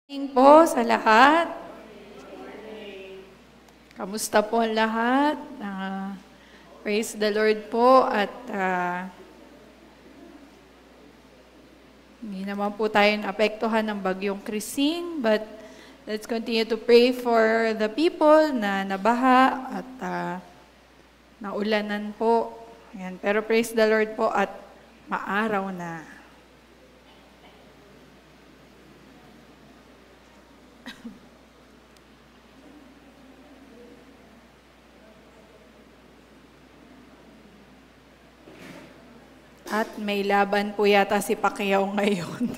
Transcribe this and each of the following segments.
Morning po sa lahat. Kamusta po ang lahat? Praise the Lord po at hindi naman po tayo naapektuhan ng bagyong Christine, but let's continue to pray for the people na nabaha at naulanan po. Ayan. Pero praise the Lord po at maaraw na. At may laban po yata si Pacquiao ngayon.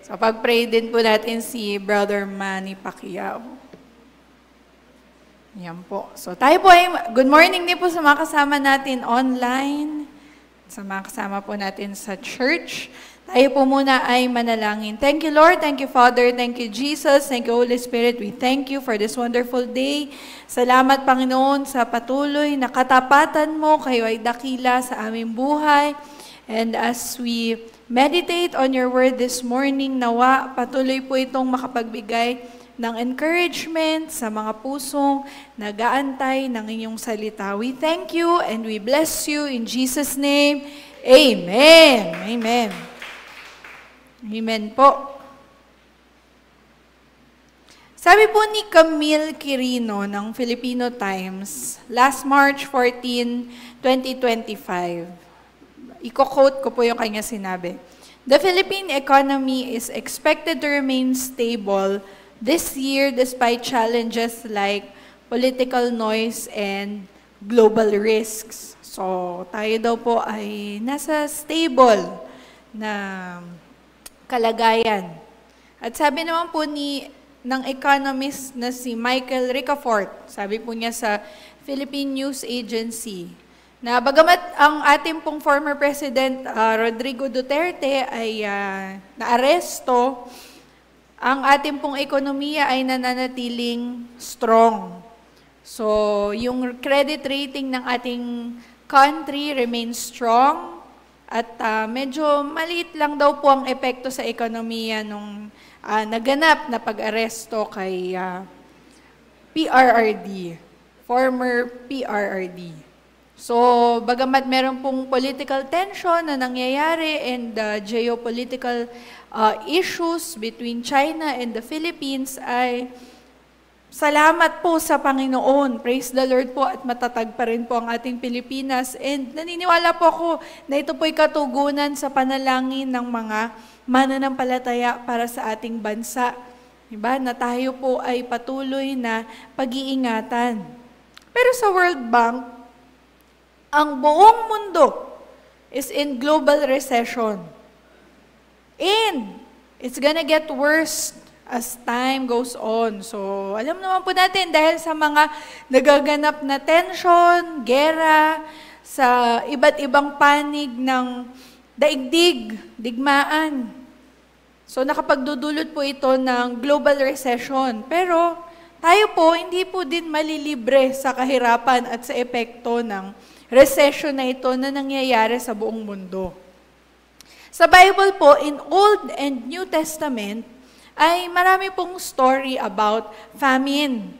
So pag-pray din po natin si Brother Manny Pacquiao. Yan po. So tayo po ay, good morning din po sa mga kasama natin online, sa mga kasama po natin sa church. Tayo po muna ay manalangin. Thank you, Lord. Thank you, Father. Thank you, Jesus. Thank you, Holy Spirit. We thank you for this wonderful day. Salamat, Panginoon, sa patuloy na katapatan mo. Kayo ay dakila sa aming buhay. And as we meditate on your word this morning, nawa, patuloy po itong makapagbigay ng encouragement sa mga pusong nag-aantay ng inyong salita. We thank you and we bless you in Jesus' name. Amen. Amen. Amen po. Sabi po ni Camille Quirino ng Filipino Times, last March 14, 2025, iko-quote ko po yung kanya sinabi, "The Philippine economy is expected to remain stable this year despite challenges like political noise and global risks." So, tayo daw po ay nasa stable na kalagayan. At sabi naman po ng economist na si Michael Ricafort, sabi po niya sa Philippine News Agency, na bagamat ang ating pong former President Rodrigo Duterte ay naaresto, ang ating pong ekonomiya ay nananatiling strong. So, yung credit rating ng ating country remains strong. At medyo maliit lang daw po ang epekto sa ekonomiya nung naganap na pag-aresto kay PRRD, former PRRD. So, bagamat meron pong political tension na nangyayari and geopolitical issues between China and the Philippines, ay salamat po sa Panginoon. Praise the Lord po at matatag pa rin po ang ating Pilipinas. And naniniwala po ako na ito po'y katugunan sa panalangin ng mga mananampalataya para sa ating bansa. Diba? Na tayo po ay patuloy na pag-iingatan. Pero sa World Bank, ang buong mundo is in global recession. And it's gonna get worse as time goes on. So, alam naman po natin, dahil sa mga nagaganap na tension, gera, sa iba't ibang panig ng daigdig, digmaan. So, nakapagdudulot po ito ng global recession. Pero, tayo po, hindi po din malilibre sa kahirapan at sa epekto ng recession na ito na nangyayari sa buong mundo. Sa Bible po, in Old and New Testament, ay marami pong story about famine.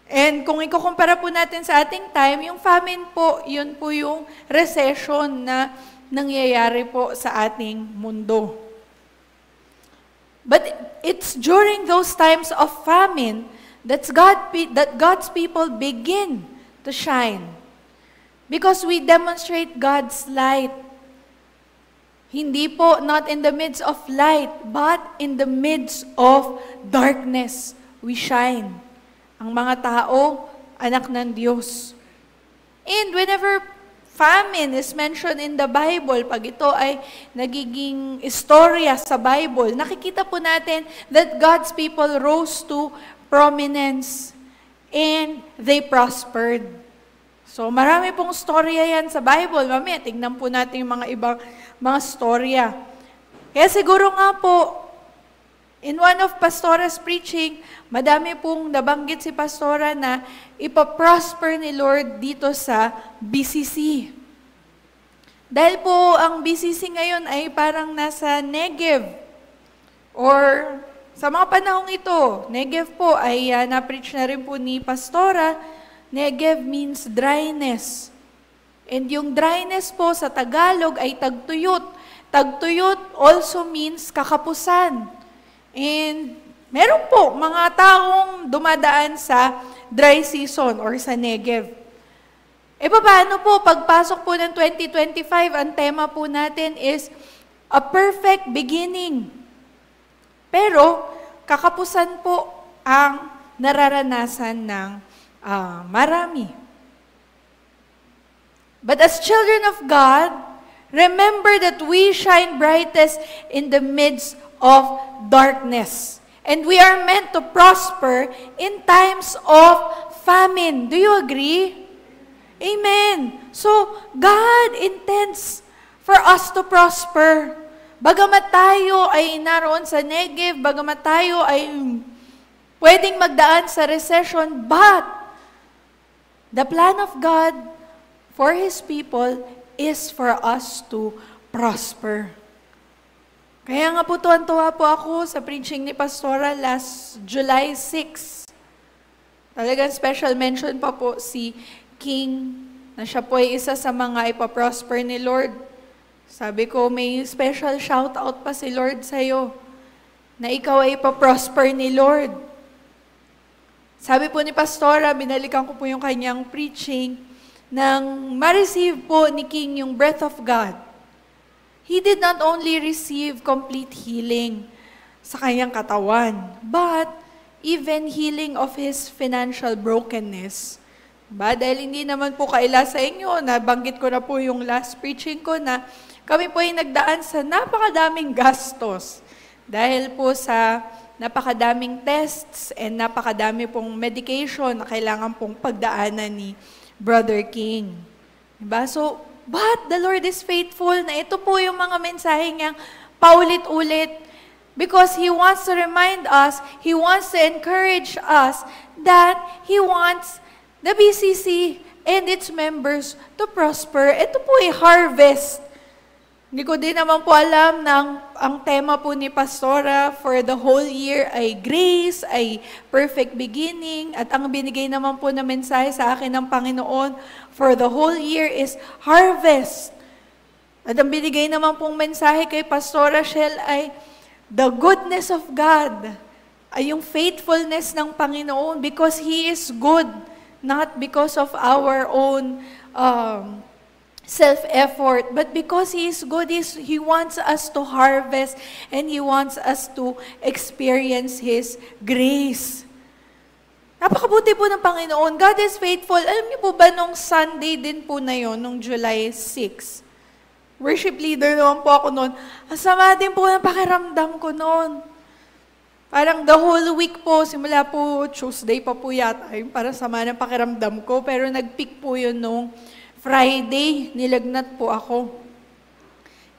And kung ikukumpara po natin sa ating time, yung famine po, yun po yung recession na nangyayari po sa ating mundo. But it's during those times of famine that God's people begin to shine. Because we demonstrate God's light. Hindi po, not in the midst of light, but in the midst of darkness, we shine. Ang mga tao, anak ng Diyos. And whenever famine is mentioned in the Bible, pag ito ay nagiging istorya sa Bible, nakikita po natin that God's people rose to prominence and they prospered. So marami pong storya yan sa Bible. Mamaya, tignan po natin yung mga ibang mga storya. Kaya siguro nga po, in one of Pastora's preaching, madami pong nabanggit si Pastora na ipaprosper ni Lord dito sa BCC. Dahil po ang BCC ngayon ay parang nasa Negev. Or sa mga panahong ito, Negev po ay na-preach na rin po ni Pastora. Negev means dryness. And yung dryness po sa Tagalog ay tagtuyot. Tagtuyot also means kakapusan. And meron po mga taong dumadaan sa dry season or sa Negev. E paano po, pagpasok po ng 2025, ang tema po natin is a perfect beginning. Pero, kakapusan po ang nararanasan ng marami. But as children of God, remember that we shine brightest in the midst of darkness. And we are meant to prosper in times of famine. Do you agree? Amen. So, God intends for us to prosper. Bagamat tayo ay naroon sa Negev, bagamat tayo ay pwedeng magdaan sa recession, but the plan of God for His people is for us to prosper. Kaya nga po tuwan-tuwa po ako sa preaching ni Pastora last July 6. Talagang special mention pa po si King na siya po ay isa sa mga ipaprosper ni Lord. Sabi ko, may special shout out pa si Lord sa'yo na ikaw ay ipaprosper ni Lord. Sabi po ni Pastora, binalikan ko po yung kanyang preaching nang ma-receive po ni King yung breath of God. He did not only receive complete healing sa kanyang katawan, but even healing of his financial brokenness. Dahil hindi naman po kaila sa inyo, nabanggit ko na po yung last preaching ko na kami po ay nagdaan sa napakadaming gastos. Dahil po sa napakadaming tests and napakadami pong medication na kailangan pong pagdaanan ni Brother King. Diba? So, but the Lord is faithful na ito po yung mga mensahe niyang paulit-ulit because He wants to remind us, He wants to encourage us that He wants the BCC and its members to prosper. Ito po ay harvest. Hindi ko din naman po alam na ang tema po ni Pastora for the whole year ay grace, ay perfect beginning, at ang binigay naman po na mensahe sa akin ng Panginoon for the whole year is harvest. At ang binigay naman pong mensahe kay Pastora Shell ay the goodness of God, ay yung faithfulness ng Panginoon because He is good, not because of our own self-effort, but because He is good, He wants us to harvest and He wants us to experience His grace. Napakabuti po ng Panginoon. God is faithful. Alam niyo po ba nung Sunday din po na yon, nung July 6, worship leader naman po ako noon, ang sama din po ng pakiramdam ko noon. Parang the whole week po, simula po Tuesday pa po yata, yung para sama ng pakiramdam ko, pero nag-peak po yun nung Friday, nilagnat po ako.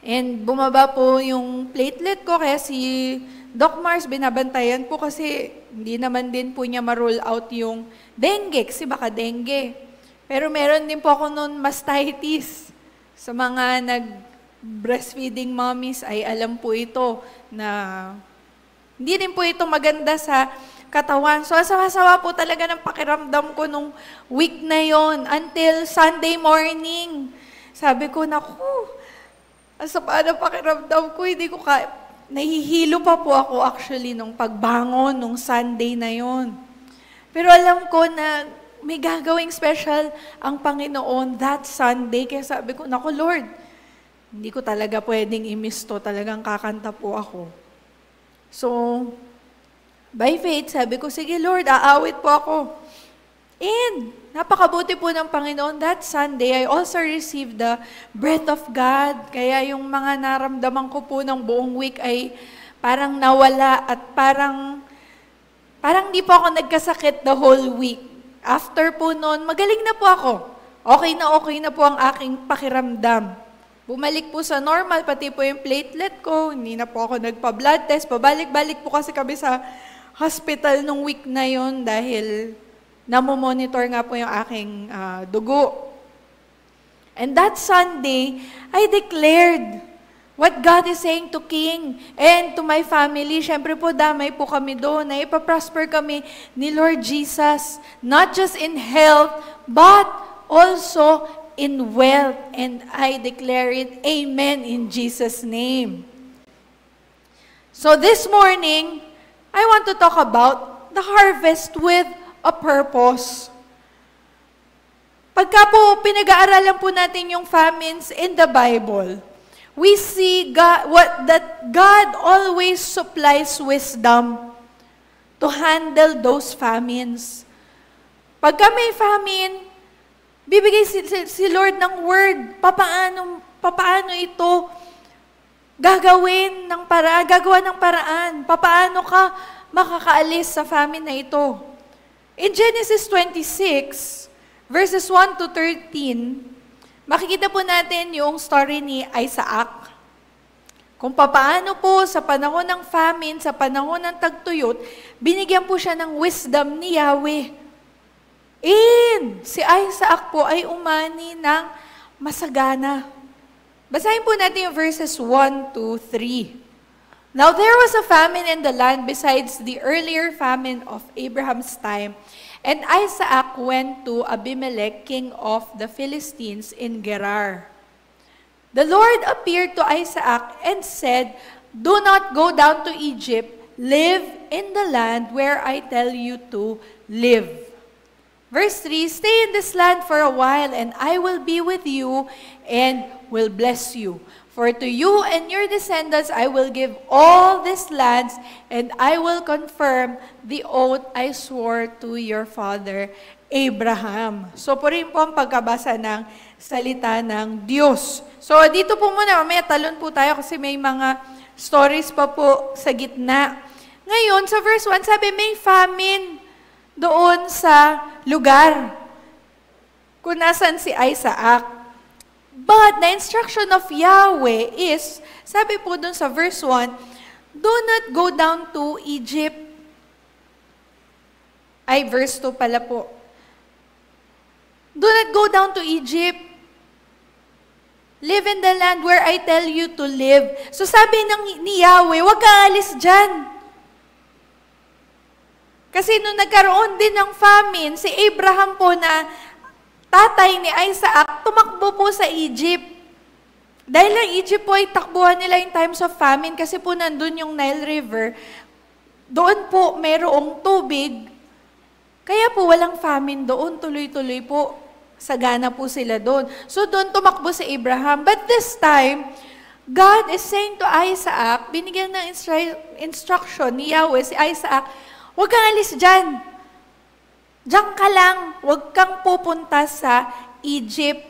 And bumaba po yung platelet ko, kaya si Doc Mars binabantayan po kasi hindi naman din po niya ma-roll out yung dengue, kasi baka dengue. Pero meron din po ako noon mastitis. Sa mga nag-breastfeeding mommies ay alam po ito na hindi din po ito maganda sa katawan. So, asawa-sawa po talaga ng pakiramdam ko nung week na yon until Sunday morning. Sabi ko, naku, asa pa na pakiramdam ko, hindi ko nahihilo pa po ako actually nung pagbangon nung Sunday na yon. Pero alam ko na may gagawing special ang Panginoon that Sunday. Kaya sabi ko, naku Lord, hindi ko talaga pwedeng i-miss to. Talagang kakanta po ako. So, by faith, sabi ko, sige Lord, aawit po ako. And, napakabuti po ng Panginoon. That Sunday, I also received the breath of God. Kaya yung mga naramdaman ko po ng buong week ay parang nawala at parang di po ako nagkasakit the whole week. After po noon, magaling na po ako. Okay na po ang aking pakiramdam. Bumalik po sa normal, pati po yung platelet ko. Hindi na po ako nagpa-blood test. Pabalik-balik po kasi kami sa hospital nung week na yon dahil namomonitor nga po yung aking dugo. And that Sunday, I declared what God is saying to King and to my family. Siyempre po, damay po kami doon na ipaprosper kami ni Lord Jesus. Not just in health, but also in wealth. And I declare it, amen, in Jesus' name. So this morning, I want to talk about the harvest with a purpose. Pagka po pinag-aaralan po natin yung famines in the Bible, we see that God always supplies wisdom to handle those famines. Pagka may famine, bibigay si Lord ng word, papaano ito gagawa ng paraan, papaano ka makakaalis sa famine na ito. In Genesis 26, verses 1 to 13, makikita po natin yung story ni Isaac. Kung papaano po sa panahon ng famine, sa panahon ng tagtuyot, binigyan po siya ng wisdom ni Yahweh. And si Isaac po ay umani ng masagana. Basahin po natin yung verses 1 to 3. Now there was a famine in the land besides the earlier famine of Abraham's time. And Isaac went to Abimelech, king of the Philistines, in Gerar. The Lord appeared to Isaac and said, "Do not go down to Egypt. Live in the land where I tell you to live." Verse 3, "Stay in this land for a while, and I will be with you and will bless you. For to you and your descendants I will give all these lands, and I will confirm the oath I swore to your father Abraham." So po rin po ang pagkabasa ng salita ng Diyos. So dito po muna, may talon po tayo kasi may mga stories pa po sa gitna. Ngayon, sa verse 1, sabi may famine doon sa lugar kung nasan si Isaac. But the instruction of Yahweh is, sabi po dun sa verse 1, do not go down to Egypt. Ay, verse 2 pala po. Do not go down to Egypt. Live in the land where I tell you to live. So sabi ni Yahweh, huwag ka alis dyan. Kasi nung nagkaroon din ng famine, si Abraham po na tatay ni Isaac, tumakbo po sa Egypt. Dahil ang Egypt po ay takbuhan nila in times of famine kasi po nandun yung Nile River. Doon po mayroong tubig. Kaya po walang famine doon. Tuloy-tuloy po. Sagana po sila doon. So doon tumakbo si Abraham. But this time, God is saying to Isaac, binigyan ng instruction ni Yahweh si Isaac, huwag kang alis dyan. Diyan ka lang, huwag kang pupunta sa Egypt.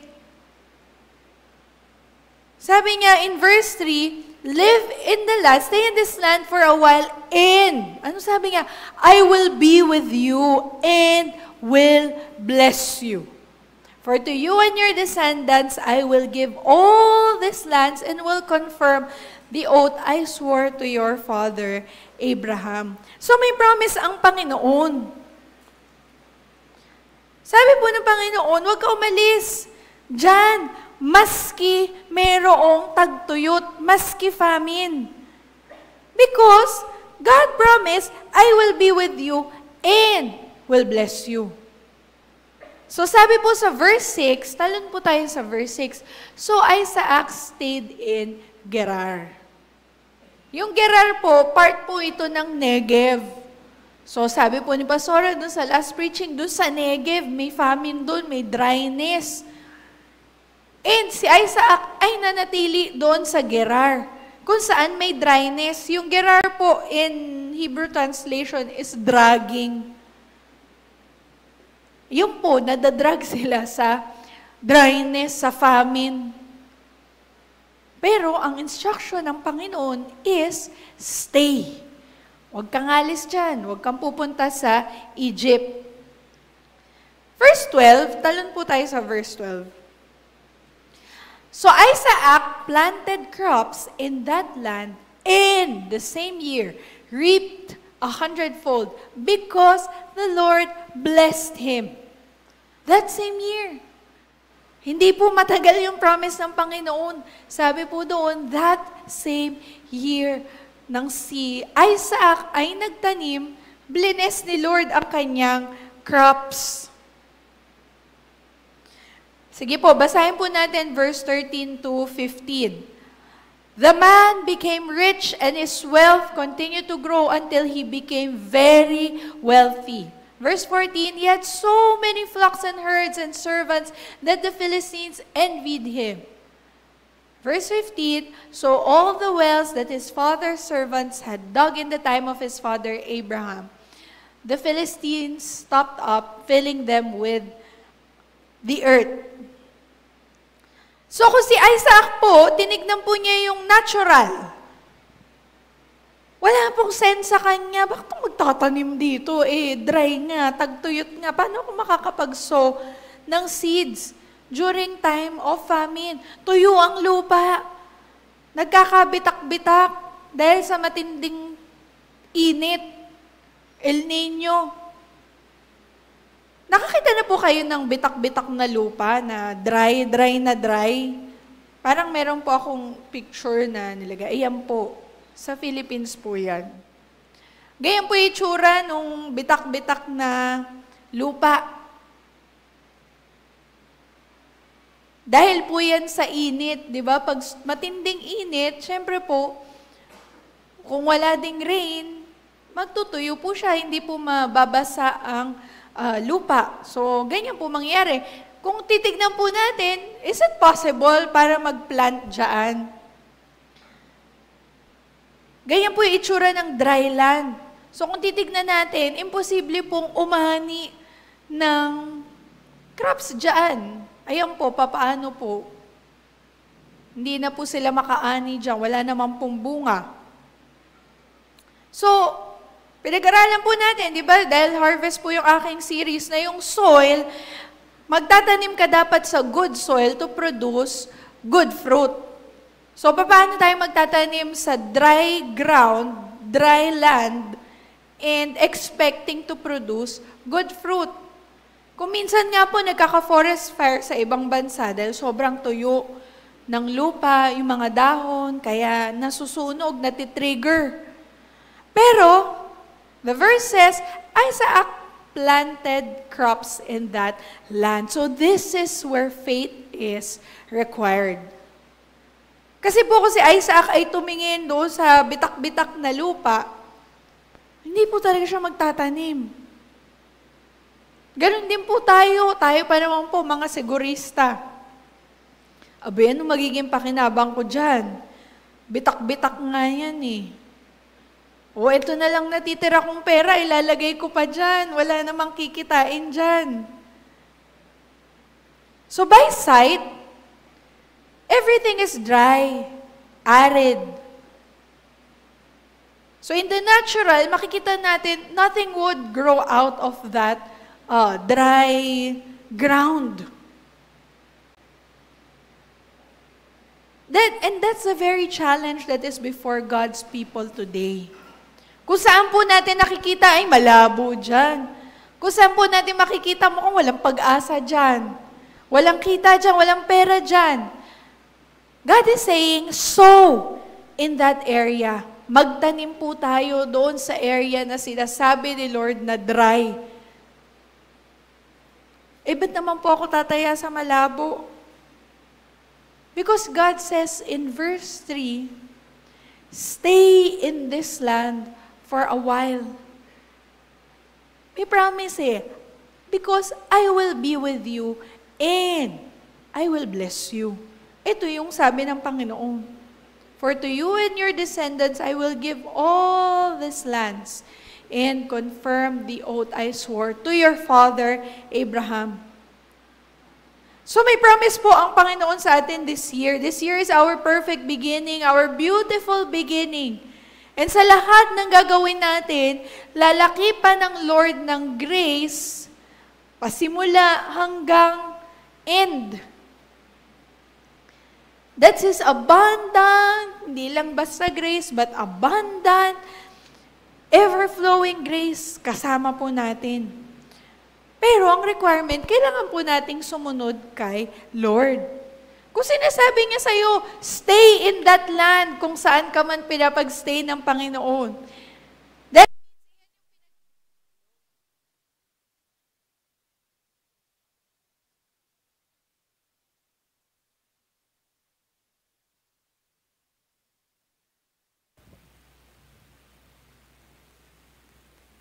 Sabi niya in verse 3, live in the land, stay in this land for a while, and, ano sabi niya? I will be with you and will bless you. For to you and your descendants, I will give all these lands and will confirm the oath I swore to your father, Abraham. So may promise ang Panginoon. Sabi po ng Panginoon, huwag ka umalis. Diyan, maski mayroong tagtuyot, maski famine. Because God promised, I will be with you and will bless you. So sabi po sa verse 6, talon po tayo sa verse 6. So Isaac stayed in Gerar. Yung Gerar po, part po ito ng Negev. So sabi po ni Pastora doon sa last preaching, doon sa Negev, may famine doon, may dryness. And si Isaac ay nanatili doon sa Gerar, kung saan may dryness. Yung Gerar po in Hebrew translation is dragging. Yung po, nadadrag sila sa dryness, sa famine. Pero ang instruction ng Panginoon is stay. Huwag kang alis dyan. Huwag kang pupunta sa Egypt. Verse 12, talon po tayo sa verse 12. So Isaac planted crops in that land and the same year reaped 100-fold because the Lord blessed him. That same year. Hindi po matagal yung promise ng Panginoon. Sabi po doon, that same year nang si Isaac ay nagtanim, blines ni Lord ang kanyang crops. Sige po, basahin po natin verse 13 to 15. The man became rich and his wealth continued to grow until he became very wealthy. Verse 14, he had so many flocks and herds and servants that the Philistines envied him. Verse 15, so all the wells that his father's servants had dug in the time of his father Abraham, the Philistines stopped up, filling them with the earth. So kung si Isaac po, tinignan po niya yung natural. Wala pong sense sa kanya, bakit magtatanim dito? Dry nga, tagtuyot nga. Paano ako makakapag-sow ng seeds during time of famine? Tuyo ang lupa. Nagkakabitak-bitak dahil sa matinding init. El Nino. Nakakita na po kayo ng bitak-bitak na lupa na dry na dry? Parang meron po akong picture na nilagay. Ayan po. Sa Philippines po yan. Ganyan po yung itsura nung bitak-bitak na lupa. Dahil po yan sa init, di ba? Pag matinding init, syempre po, kung wala ding rain, magtutuyo po siya, hindi po mababasa ang lupa. So, ganyan po mangyayari. Kung titignan po natin, is it possible para mag-plant dyan? Ganyan po yung itsura ng dry land. So kung titignan natin, imposible pong umani ng crops dyan. Ayan po, papaano po? Hindi na po sila makaani dyan. Wala naman pong bunga. So, pinag-aralan po natin, di ba? Dahil harvest po yung aking series na yung soil, magtatanim ka dapat sa good soil to produce good fruit. So, paano tayo magtatanim sa dry ground, dry land, and expecting to produce good fruit? Kung minsan nga po nagkaka-forest fire sa ibang bansa dahil sobrang tuyo ng lupa, yung mga dahon, kaya nasusunog, natitrigger. Pero, the verse says, Isaac planted crops in that land. So, this is where faith is required. Kasi po kung si Isaac ay tumingin doon sa bitak-bitak na lupa, hindi po talaga siya magtatanim. Ganon din po tayo. Tayo pa naman po, mga segurista. Abay, ano magiging pakinabang ko dyan? Bitak-bitak nga yan eh. O, ito na lang natitira kong pera, ilalagay ko pa dyan. Wala namang kikitain dyan. So by sight, everything is dry, arid. So in the natural, makikita natin, nothing would grow out of that dry ground. And that's a very challenge that is before God's people today. Kung saan po natin nakikita, ay malabo dyan. Kung saan po natin makikita mo kung walang pag-asa dyan. Walang kita dyan, walang pera dyan. God is saying, sow in that area. Magtanim po tayo doon sa area na sinasabi ni Lord na dry. Ba't naman po ako tataya sa malabo? Because God says in verse 3, stay in this land for a while. May promise because I will be with you and I will bless you. Ito yung sabi ng Panginoon. For to you and your descendants, I will give all these lands and confirm the oath I swore to your father, Abraham. So may promise po ang Panginoon sa atin this year. This year is our perfect beginning, our beautiful beginning. And sa lahat ng gagawin natin, lalaki pa ng Lord ng grace, pasimula hanggang end. That's His abundant, hindi lang basta grace, but abundant, ever-flowing grace kasama po natin. Pero ang requirement, kailangan po nating sumunod kay Lord. Kung sinasabi niya sa'yo, stay in that land kung saan ka man pinapag-stay ng Panginoon.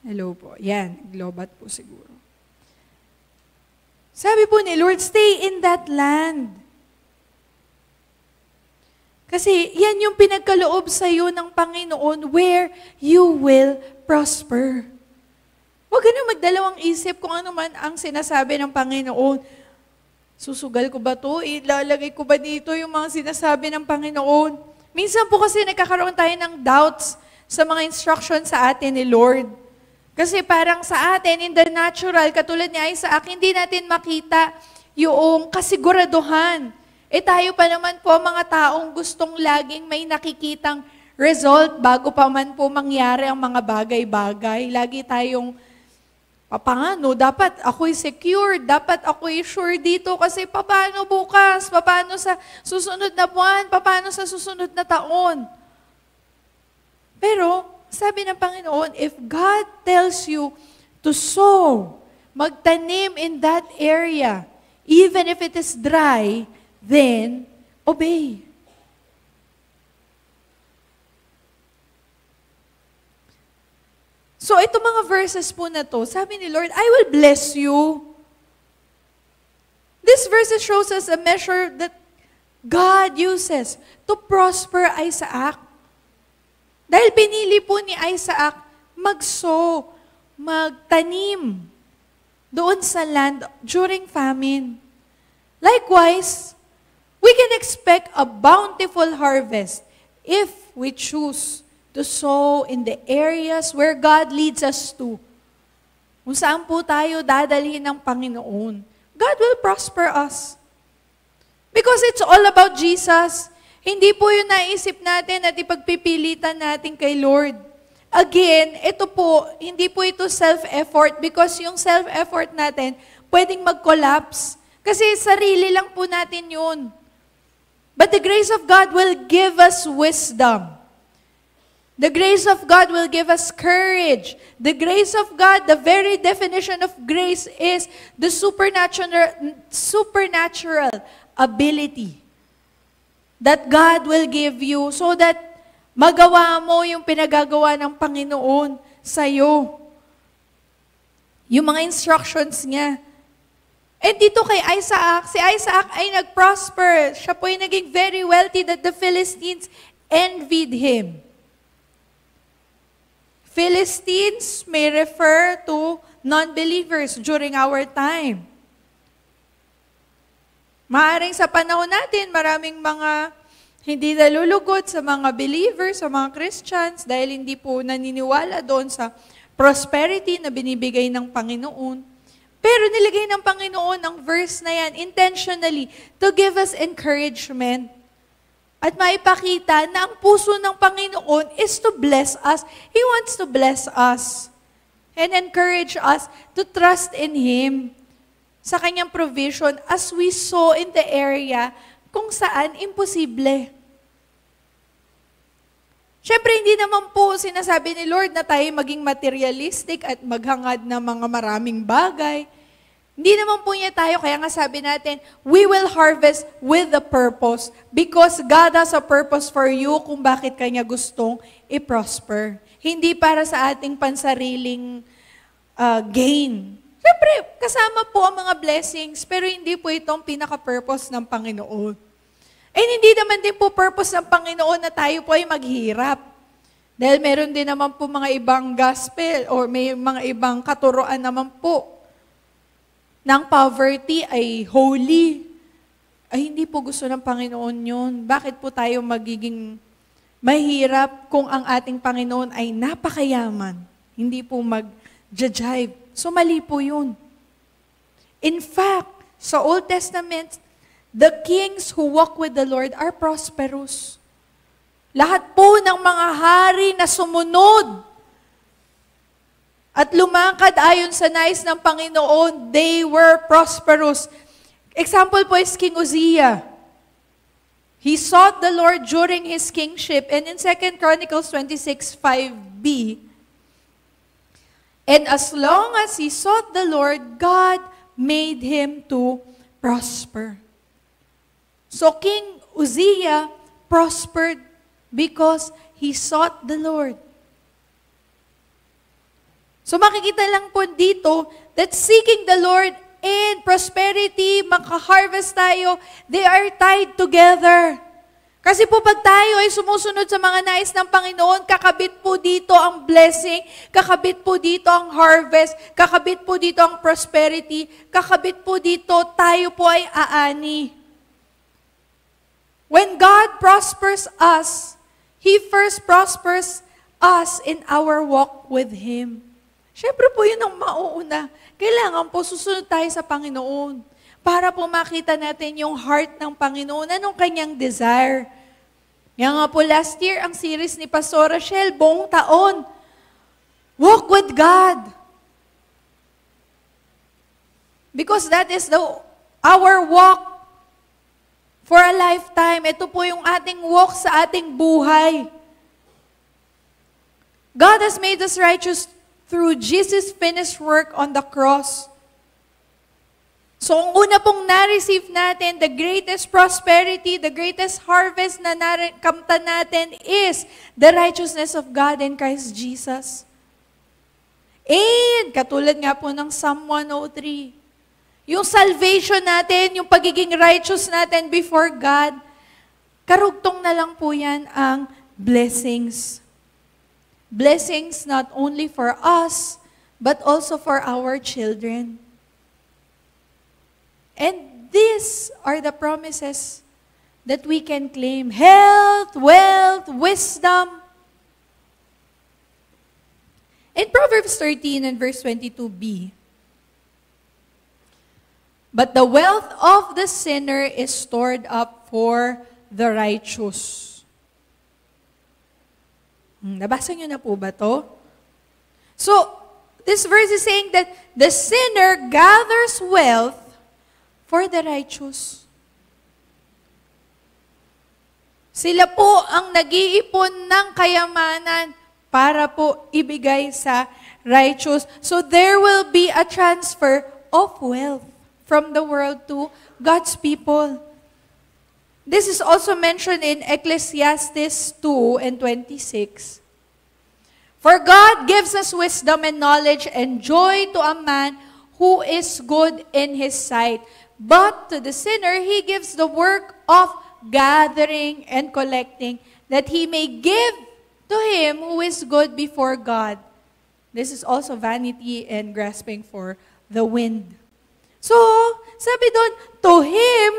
Hello po. Yan, globat po siguro. Sabi po ni Lord, stay in that land. Kasi yan yung pinagkaloob sa iyo ng Panginoon where you will prosper. Huwag ka na magdalawang isip kung ano man ang sinasabi ng Panginoon. Susugal ko ba ito? Ilalagay ko ba dito yung mga sinasabi ng Panginoon? Minsan po kasi nagkakaroon tayo ng doubts sa mga instructions sa atin ni Lord. Kasi parang sa atin, in the natural, katulad ni Isaac, hindi natin makita yung kasiguraduhan. Tayo pa naman po mga taong gustong laging may nakikitang result bago pa man po mangyari ang mga bagay-bagay. Lagi tayong, paano? Dapat ako'y secure, dapat ako'y sure dito kasi paano bukas, paano sa susunod na buwan, paano sa susunod na taon. Pero, sabi ng Panginoon, if God tells you to sow, magtanim in that area, even if it is dry, then obey. So, ito mga verses po na to, sabi ni Lord, I will bless you. This verses shows us a measure that God uses to prosper Isaac. Dahil pinili po ni Isaac magsow, magtanim doon sa land during famine. Likewise, we can expect a bountiful harvest if we choose to sow in the areas where God leads us to. Kung saan po tayo dadalhin ng Panginoon, God will prosper us. Because it's all about Jesus. Hindi po yung naisip natin at ipagpipilitan natin kay Lord. Again, ito po, hindi po ito self-effort because yung self-effort natin pwedeng mag-collapse. Kasi sarili lang po natin yun. But the grace of God will give us wisdom. The grace of God will give us courage. The grace of God, the very definition of grace is the supernatural ability that God will give you so that magawa mo yung pinagagawa ng Panginoon sa'yo. Yung mga instructions niya. And dito kay Isaac, si Isaac ay nag-prosper. Siya po ay naging very wealthy that the Philistines envied him. Philistines may refer to non-believers during our time. Maaring sa panahon natin, maraming mga hindi nalulugod sa mga believers, sa mga Christians, dahil hindi po naniniwala doon sa prosperity na binibigay ng Panginoon. Pero nilagay ng Panginoon ang verse na yan intentionally to give us encouragement at maipakita na ang puso ng Panginoon is to bless us. He wants to bless us and encourage us to trust in Him sa kanyang provision as we sow in the area kung saan imposible. Siyempre, hindi naman po sinasabi ni Lord na tayo maging materialistic at maghangad ng mga maraming bagay. Hindi naman po niya tayo, kaya nga sabi natin, we will harvest with a purpose because God has a purpose for you kung bakit kanya gustong i-prosper. Hindi para sa ating pansariling gain. Siyempre, kasama po ang mga blessings, pero hindi po itong pinaka-purpose ng Panginoon. And hindi naman din po purpose ng Panginoon na tayo po ay maghirap. Dahil meron din naman po mga ibang gospel or may mga ibang katuroan naman po ng poverty ay holy. Ay hindi po gusto ng Panginoon yun. Bakit po tayo magiging mahirap kung ang ating Panginoon ay napakayaman? Hindi po mag-jive. So mali po yun. In fact, sa Old Testament, the kings who walk with the Lord are prosperous. Lahat po ng mga hari na sumunod at lumakad ayon sa nais ng Panginoon, they were prosperous. Example po is King Uzziah. He sought the Lord during his kingship. And in 2 Chronicles 26:5b, and as long as he sought the Lord, God made him to prosper. So King Uzziah prospered because he sought the Lord. So makikita lang po dito that seeking the Lord and prosperity, makaharvest tayo, they are tied together. Kasi po pag tayo ay sumusunod sa mga nais ng Panginoon, kakabit po dito ang blessing, kakabit po dito ang harvest, kakabit po dito ang prosperity, kakabit po dito tayo po ay aani. When God prospers us, He first prospers us in our walk with Him. Siyempre po yun ang mauuna. Kailangan po susunod tayo sa Panginoon para po makita natin yung heart ng Panginoon, anong kanyang desire. Nga nga po last year, ang series ni Pastor Rachel, buong taon, walk with God. Because that is our walk for a lifetime. Ito po yung ating walk sa ating buhay. God has made us righteous through Jesus' finished work on the cross. So, ang una pong na-receive natin, the greatest prosperity, the greatest harvest na nakamtan natin is the righteousness of God in Christ Jesus. And, katulad nga po ng Psalm 103, yung salvation natin, yung pagiging righteous natin before God, karugtong na lang po yan ang blessings. Blessings not only for us, but also for our children. And these are the promises that we can claim. Health, wealth, wisdom. In Proverbs 13 and verse 22b, but the wealth of the sinner is stored up for the righteous. Nabasa niyo na po ba to? So, this verse is saying that the sinner gathers wealth for the righteous. Sila po ang nag-iipon ng kayamanan para po ibigay sa righteous. So, there will be a transfer of wealth from the world to God's people. This is also mentioned in Ecclesiastes 2 and 26. For God gives us wisdom and knowledge and joy to a man who is good in his sight. But to the sinner, he gives the work of gathering and collecting, that he may give to him who is good before God. This is also vanity and grasping for the wind. So, sabi doon, to him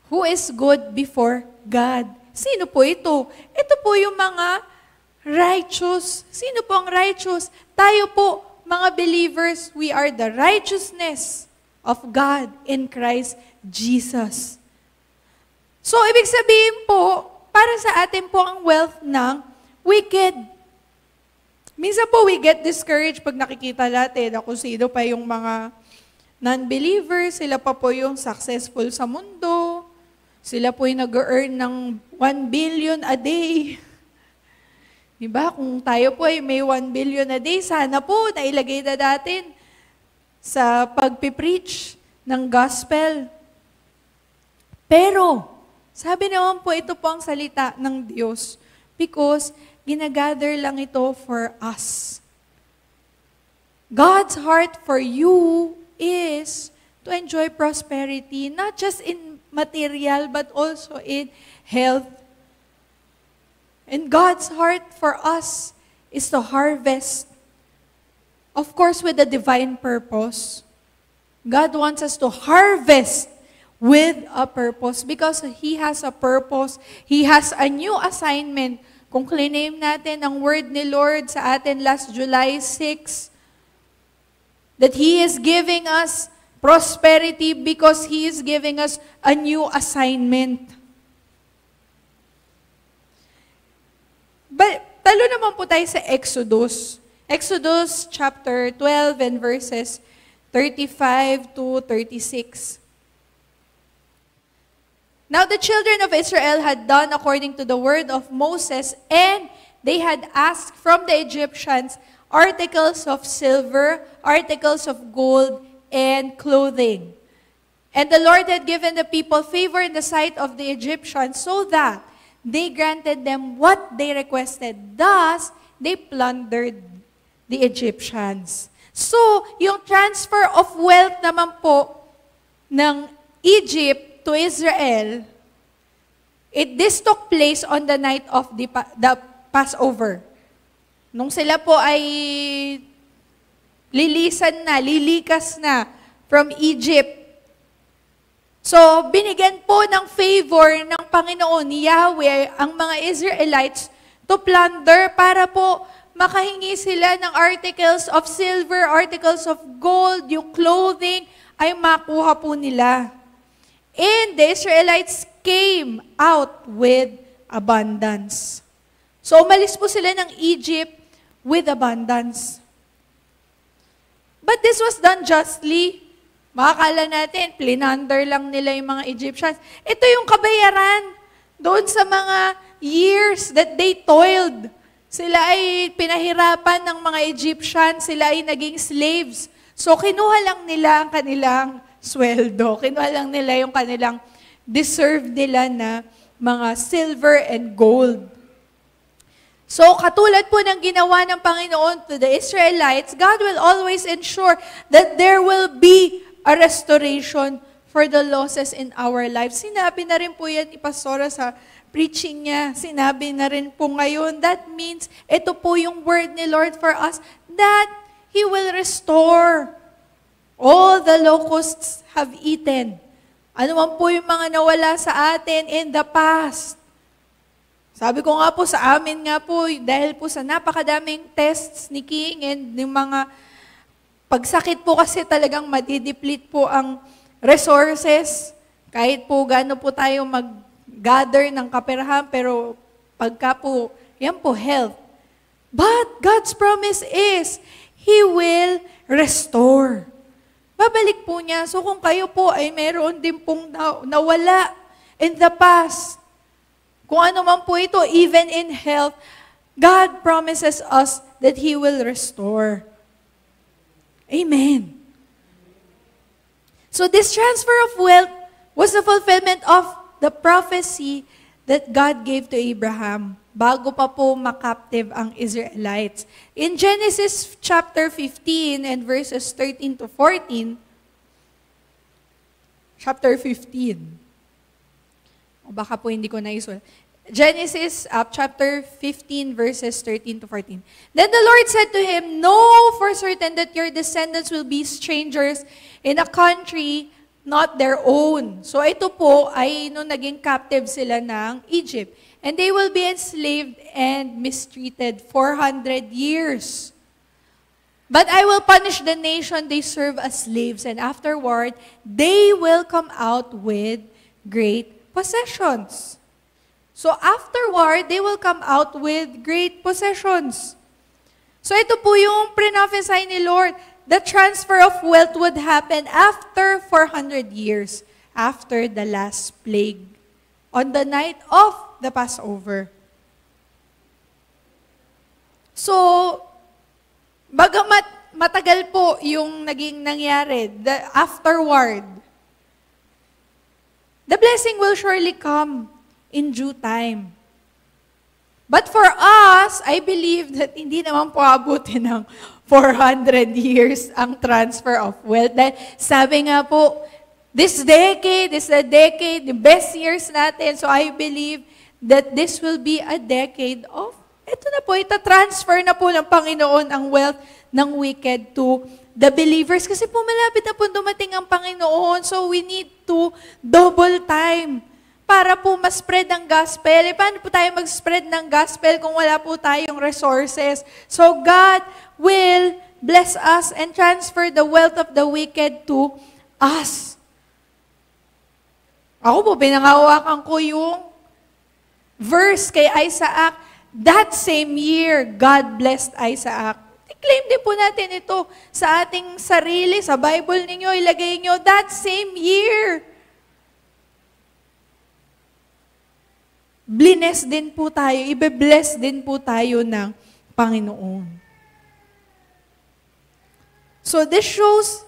who is good before God. Sino po ito? Ito po yung mga righteous. Sino po ang righteous? Tayo po, mga believers, we are the righteousness of God in Christ Jesus. So, ibig sabihin po, para sa atin po ang wealth ng wicked. Minsan po, we get discouraged pag nakikita natin na kung sino pa yung mga non-believers, sila pa po yung successful sa mundo, sila po yung nag-earn ng 1 billion a day. Diba? Kung tayo po ay may 1 billion a day, sana po nailagay na natin sa pagpipreach ng gospel. Pero, sabi naman po, ito po ang salita ng Diyos because ginagather lang ito for us. God's heart for you is to enjoy prosperity, not just in material, but also in health. And God's heart for us is to harvest. Of course, with a divine purpose. God wants us to harvest with a purpose because He has a purpose. He has a new assignment. Kung claim natin ang word ni Lord sa atin last July 6, that He is giving us prosperity because He is giving us a new assignment. But talo naman po tayo sa Exodus. Exodus chapter 12 and verses 35 to 36. Now the children of Israel had done according to the word of Moses, and they had asked from the Egyptians articles of silver, articles of gold, and clothing. And the Lord had given the people favor in the sight of the Egyptians, so that they granted them what they requested. Thus, they plundered the Egyptians. So, yung transfer of wealth naman po ng Egypt to Israel, this took place on the night of the Passover. Nung sila po ay lilikas na from Egypt. So, binigyan po ng favor ng Panginoon ni Yahweh ang mga Israelites to plunder para po makahingi sila ng articles of silver, articles of gold, yung clothing ay makuha po nila. And the Israelites came out with abundance. So, umalis po sila ng Egypt with abundance. But this was done justly. Makakala natin, plinander lang nila yung mga Egyptians. Ito yung kabayaran doon sa mga years that they toiled. Sila ay pinahirapan ng mga Egyptians, sila ay naging slaves. So, kinuha lang nila ang kanilang sweldo. Kinuha lang nila yung kanilang deserve nila na mga silver and gold. So, katulad po ng ginawa ng Panginoon to the Israelites, God will always ensure that there will be a restoration for the losses in our lives. Sinabi na rin po yan ni Pastora sa preaching niya. Sinabi na rin po ngayon. That means, ito po yung word ni Lord for us, that He will restore all the locusts have eaten. Ano man po yung mga nawala sa atin in the past. Sabi ko nga po sa amin nga po, dahil po sa napakadaming tests ni King and yung mga pagsakit po kasi talagang madideplete po ang resources. Kahit po gaano po tayo mag-gather ng kaperahan, pero pagka po, yan po, health. But God's promise is, He will restore. Babalik po niya. So kung kayo po ay meron din pong nawala in the past, kung ano man po ito, even in health, God promises us that He will restore. Amen. So this transfer of wealth was the fulfillment of the prophecy that God gave to Abraham bago pa po makaptive ang Israelites. In Genesis chapter 15 and verses 13 to 14, chapter 15, o baka po hindi ko naisulat. Genesis chapter 15 verses 13 to 14. Then the Lord said to him, "Know for certain that your descendants will be strangers in a country not their own." So ito po ay nung naging captive sila ng Egypt. And they will be enslaved and mistreated 400 years. But I will punish the nation they serve as slaves, and afterward they will come out with great possessions. So afterward, they will come out with great possessions. So ito po yung prophesy ni Lord. The transfer of wealth would happen after 400 years, after the last plague, on the night of the Passover. So, bagamat matagal po yung naging nangyari, afterward, the blessing will surely come in due time. But for us, I believe that hindi naman po abutin ng 400 years ang transfer of wealth. Dahil sabi nga po, this decade is a decade, the best years natin. So I believe that this will be a decade of, ito na po, ita-transfer na po ng Panginoon ang wealth ng wicked to the believers. Kasi po malapit na po dumating ang Panginoon. So we need to double time para po ma-spread ang gospel. Paano po tayo mag-spread ng gospel kung wala po tayong resources? So God will bless us and transfer the wealth of the wicked to us. Ako po, pinangawakan ko yung verse kay Isaac, that same year, God blessed Isaac. I-claim din po natin ito sa ating sarili, sa Bible ninyo, ilagay nyo, that same year. Bless din po tayo, ibe-bless din po tayo ng Panginoon. So this shows,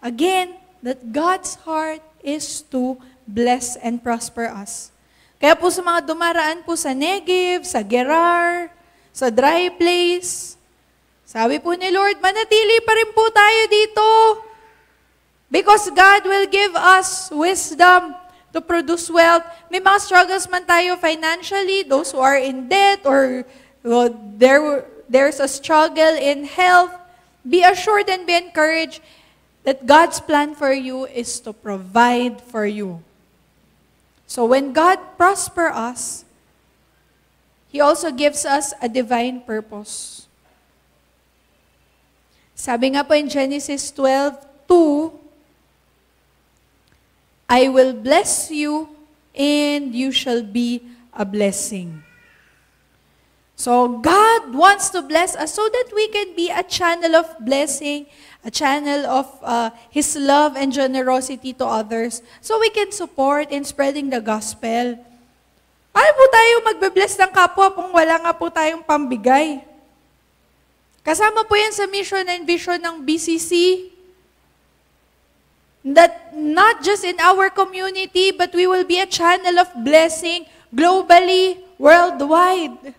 again, that God's heart is to bless and prosper us. Kaya po sa mga dumaraan po sa Negev, sa Gerar, sa dry place, sabi po ni Lord, manatili pa rin po tayo dito. Because God will give us wisdom to produce wealth. May mga struggles man tayo financially, those who are in debt or there's a struggle in health, be assured and be encouraged that God's plan for you is to provide for you. So when God prosper us, He also gives us a divine purpose. Sabi nga po in Genesis 12:2, I will bless you and you shall be a blessing. So God wants to bless us so that we can be a channel of blessing, a channel of His love and generosity to others, so we can support in spreading the gospel. Paano po tayo magbe-bless ng kapwa kung wala nga po tayong pambigay? Kasama po yan sa mission and vision ng BCC, that not just in our community, but we will be a channel of blessing globally, worldwide.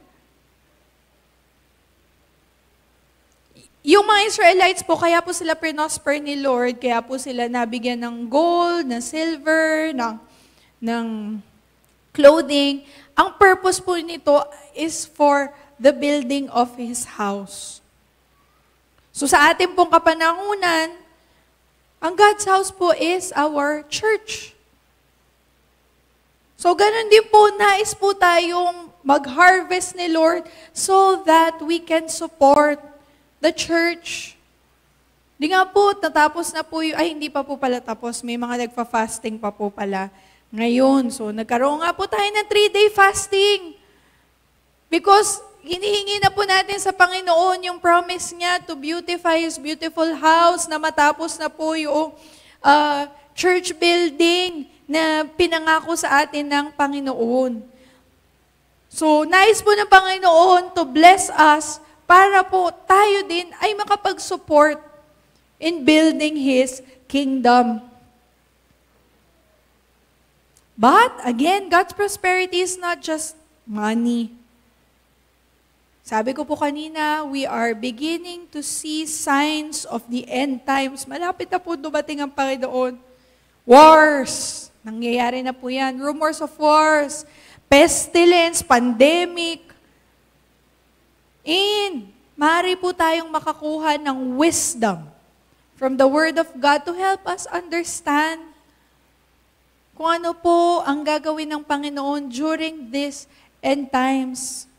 Yung mga Israelites po, kaya po sila prosper ni Lord, kaya po sila nabigyan ng gold, ng silver, ng clothing. Ang purpose po nito is for the building of His house. So sa ating pong kapanahunan, ang God's house po is our church. So ganun din po, nais po tayong mag-harvest ni Lord so that we can support the church. Di nga po, natapos na po hindi pa po pala tapos. May mga nagfa-fasting pa po pala ngayon. So, nagkaroon nga po tayo ng 3-day fasting. Because, hinihingi na po natin sa Panginoon yung promise niya to beautify His beautiful house, na matapos na po yung church building na pinangako sa atin ng Panginoon. So, nais po ng Panginoon to bless us para po tayo din ay makapag-support in building His kingdom. But, again, God's prosperity is not just money. Sabi ko po kanina, we are beginning to see signs of the end times. Malapit na po dumating ang Panginoon. Wars. Nangyayari na po yan. Rumors of wars. Pestilence, pandemic. And maaari po tayong makakuha ng wisdom from the Word of God to help us understand kung ano po ang gagawin ng Panginoon during these end times.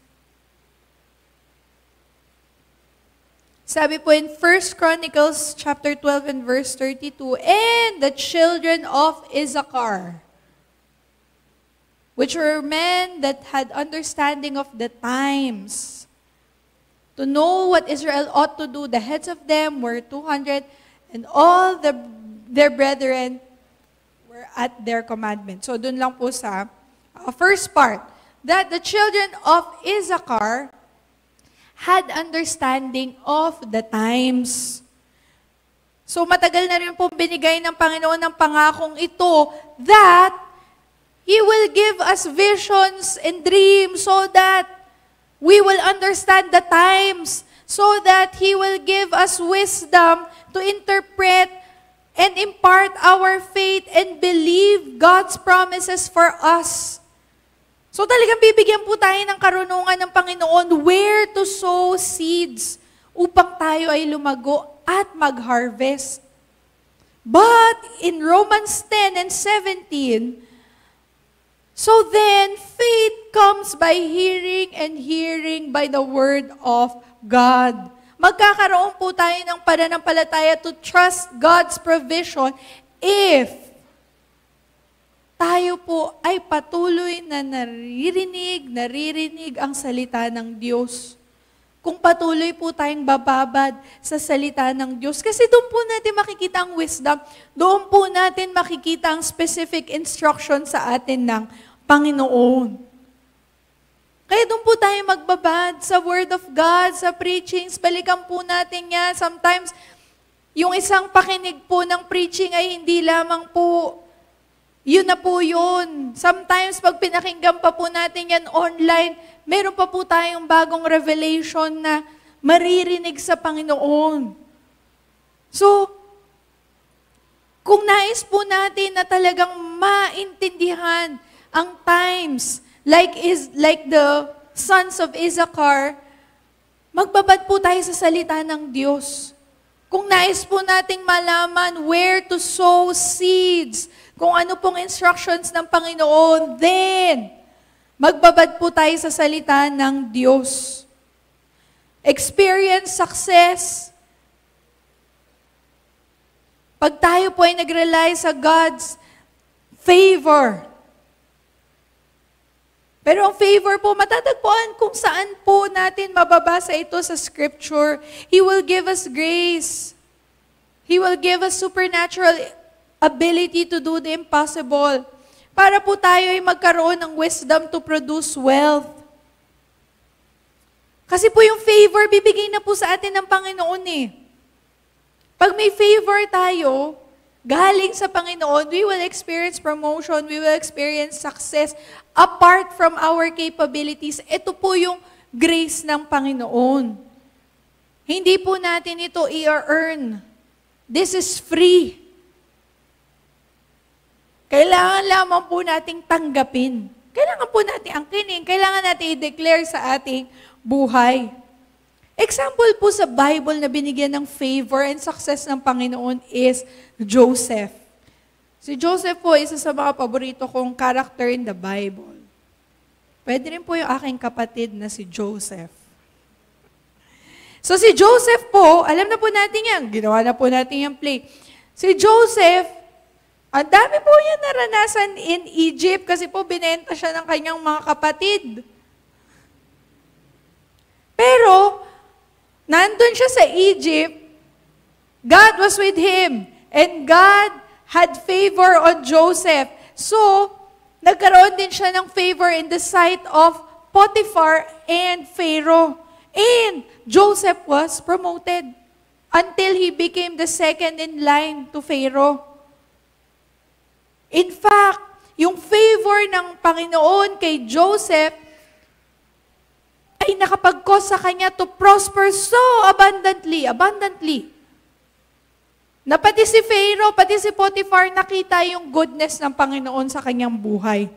Sabi po in 1 Chronicles chapter 12 and verse 32, and the children of Issachar, which were men that had understanding of the times, to know what Israel ought to do, the heads of them were 200, and all their brethren were at their commandment. So, dun lang po sa first part, that the children of Issachar had understanding of the times. So, matagal na rin po binigay ng Panginoon ng pangakong ito that He will give us visions and dreams so that we will understand the times, so that He will give us wisdom to interpret and impart our faith and believe God's promises for us. So talagang bibigyan po tayo ng karunungan ng Panginoon where to sow seeds upang tayo ay lumago at mag-harvest. But in Romans 10 and 17, so then faith comes by hearing and hearing by the Word of God. Magkakaroon po tayo ng pananampalataya to trust God's provision if tayo po ay patuloy na naririnig ang salita ng Diyos. Kung patuloy po tayong bababad sa salita ng Diyos. Kasi doon po natin makikita ang wisdom. Doon po natin makikita ang specific instruction sa atin ng Panginoon. Kaya doon po tayo magbabad sa Word of God, sa preachings. Balikan po natin yan. Sometimes, yung isang pakinig po ng preaching ay hindi lamang po, yun na po yun. Sometimes, pag pinakinggan pa po natin yan online, meron pa po tayong bagong revelation na maririnig sa Panginoon. So, kung nais po natin na talagang maintindihan ang times, like the sons of Issachar, magbabad po tayo sa salita ng Diyos. Kung nais po nating malaman where to sow seeds, kung ano pong instructions ng Panginoon, then, magbabad po tayo sa salita ng Diyos. Experience success. Pag tayo po ay nag-rely sa God's favor. Pero ang favor po, matatagpuan kung saan po natin mababasa ito sa Scripture. He will give us grace. He will give us supernatural ability to do the impossible. Para po tayo ay magkaroon ng wisdom to produce wealth. Kasi po yung favor, bibigay na po sa atin ng Panginoon eh. Pag may favor tayo, galing sa Panginoon, we will experience promotion, we will experience success apart from our capabilities. Ito po yung grace ng Panginoon. Hindi po natin ito i-earn. This is free. Kailangan lamang po nating tanggapin. Kailangan po natin angkinin. Kailangan natin i-declare sa ating buhay. Example po sa Bible na binigyan ng favor and success ng Panginoon is Joseph. Si Joseph po, isa sa mga paborito kong character in the Bible. Pwede rin po yung aking kapatid na si Joseph. So si Joseph po, alam na po natin yan. Ginawa na po natin yung play. Si Joseph, ang dami po niya naranasan in Egypt kasi po binenta siya ng kanyang mga kapatid. Pero, nandun siya sa Egypt, God was with him, and God had favor on Joseph. So, nagkaroon din siya ng favor in the sight of Potiphar and Pharaoh. And Joseph was promoted until he became the second in line to Pharaoh. In fact, yung favor ng Panginoon kay Joseph ay nakapag-cause sa kanya to prosper so abundantly. Na pati si Pharaoh, pati si Potiphar, nakita yung goodness ng Panginoon sa kanyang buhay.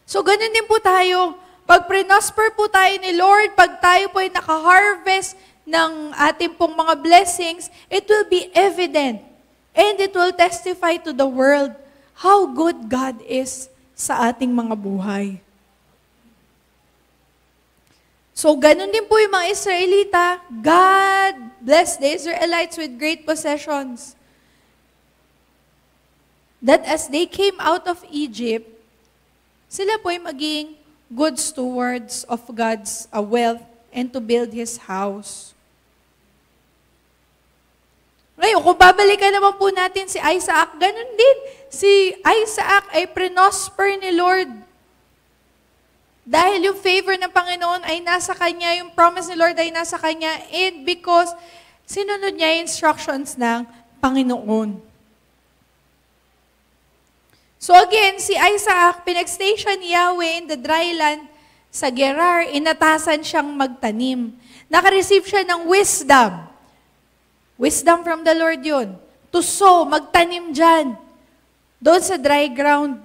So, ganun din po tayo. Pag prinosper po tayo ni Lord, pag tayo po ay naka-harvest ng ating pong mga blessings, it will be evident. And it will testify to the world how good God is sa ating mga buhay. So, ganun din po yung mga Israelita. God blessed the Israelites with great possessions. That as they came out of Egypt, sila po ay maging good stewards of God's wealth and to build His house. Ngayon, kung babalikan naman po natin si Isaac, ganun din. Si Isaac ay prinosper ni Lord. Dahil yung favor ng Panginoon ay nasa kanya, yung promise ni Lord ay nasa kanya, and because sinunod niya yung instructions ng Panginoon. So again, si Isaac, pinag-station ni Yahweh in the dry land sa Gerar, inatasan siyang magtanim. Nakareceive siya ng wisdom. Wisdom from the Lord yun. To sow, magtanim dyan. Doon sa dry ground.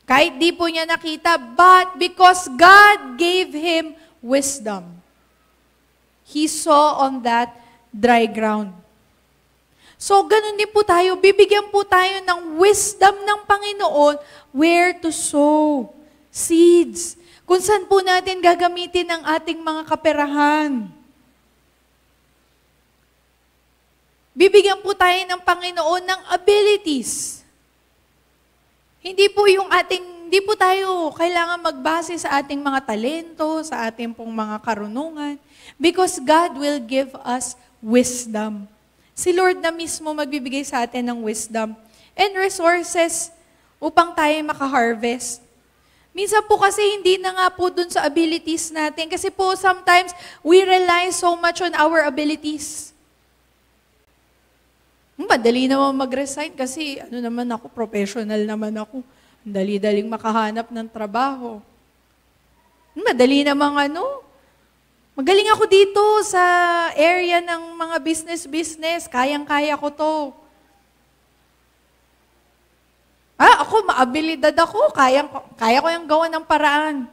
Kahit di po niya nakita, but because God gave him wisdom, he saw on that dry ground. So, ganun din po tayo. Bibigyan po tayo ng wisdom ng Panginoon where to sow seeds. Kung saan po natin gagamitin ang ating mga kaperahan. Bibigyan po tayo ng Panginoon ng abilities. Hindi po tayo kailangan magbase sa ating mga talento, sa ating pong mga karunungan, because God will give us wisdom. Si Lord na mismo magbibigay sa atin ng wisdom and resources upang tayo makaharvest. Minsan po kasi hindi na nga po dun sa abilities natin. Kasi po sometimes we rely so much on our abilities. Madali naman mag-resign kasi professional naman ako. Dali-daling makahanap ng trabaho. Madali namang magaling ako dito sa area ng mga business, kayang-kaya ko to. Ako, maabilidad ako, kaya ko yung gawa ng paraan.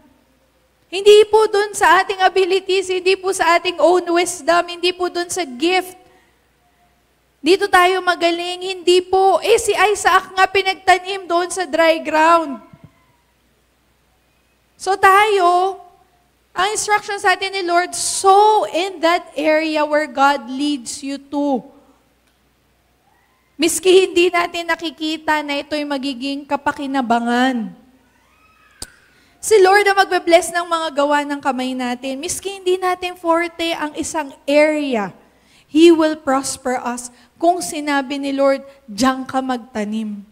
Hindi po dun sa ating abilities, hindi po sa ating own wisdom, hindi po dun sa gift. Dito tayo magaling, hindi po. Si Isaac nga pinagtanim doon sa dry ground. So tayo, ang instruction sa atin ni Lord, sow in that area where God leads you to. Miski hindi natin nakikita na ito'y magiging kapakinabangan. Si Lord ang magbe-bless ng mga gawa ng kamay natin. Miski hindi natin forte ang isang area, He will prosper us. Kung sinabi ni Lord, diyan ka magtanim.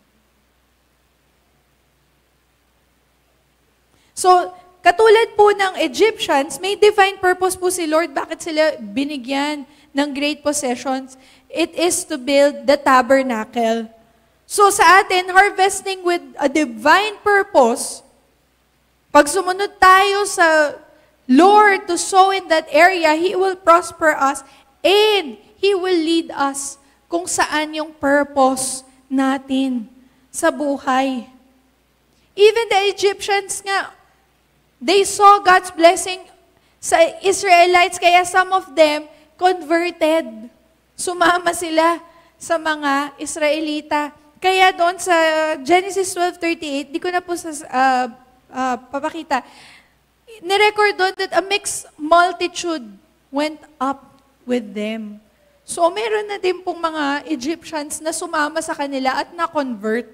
So, katulad po ng Egyptians, may divine purpose po si Lord. Bakit sila binigyan ng great possessions? It is to build the tabernacle. So sa atin, harvesting with a divine purpose, pag sumunod tayo sa Lord to sow in that area, He will prosper us and He will lead us kung saan yung purpose natin sa buhay. Even the Egyptians nga, they saw God's blessing sa Israelites, kaya some of them converted. Sumama sila sa mga Israelita. Kaya doon sa Genesis 12:38, di ko na po papakita, nirecord doon that a mixed multitude went up with them. So, meron na din pong mga Egyptians na sumama sa kanila at na-convert.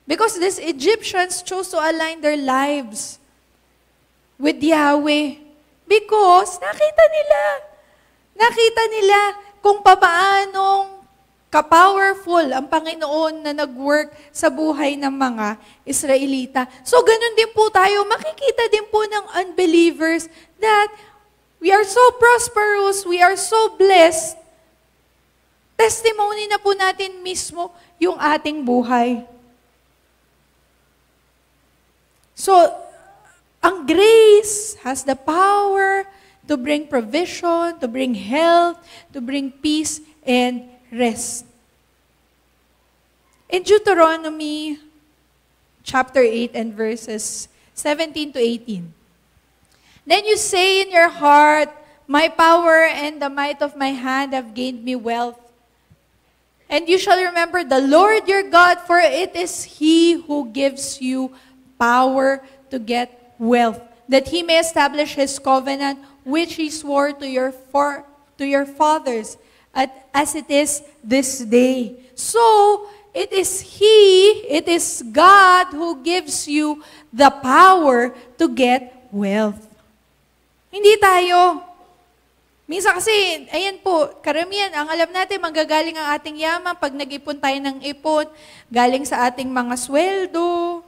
Because these Egyptians chose to align their lives with Yahweh. Because nakita nila kung papaanong ka-powerful ang Panginoon na nag-work sa buhay ng mga Israelita. So, ganun din po tayo. Makikita din po ng unbelievers that we are so prosperous, we are so blessed. Testimony na po natin mismo yung ating buhay. So, ang grace has the power to bring provision, to bring health, to bring peace and rest. In Deuteronomy chapter 8 and verses 17 to 18, then you say in your heart, my power and the might of my hand have gained me wealth. And you shall remember the Lord your God, for it is He who gives you power to get wealth, that He may establish His covenant, which He swore to your fathers, as it is this day. So, it is God who gives you the power to get wealth. Hindi tayo. Minsan kasi, ayan po, karamihan, ang alam natin, manggagaling ang ating yaman pag nag-ipon tayo ng ipon, galing sa ating mga sweldo.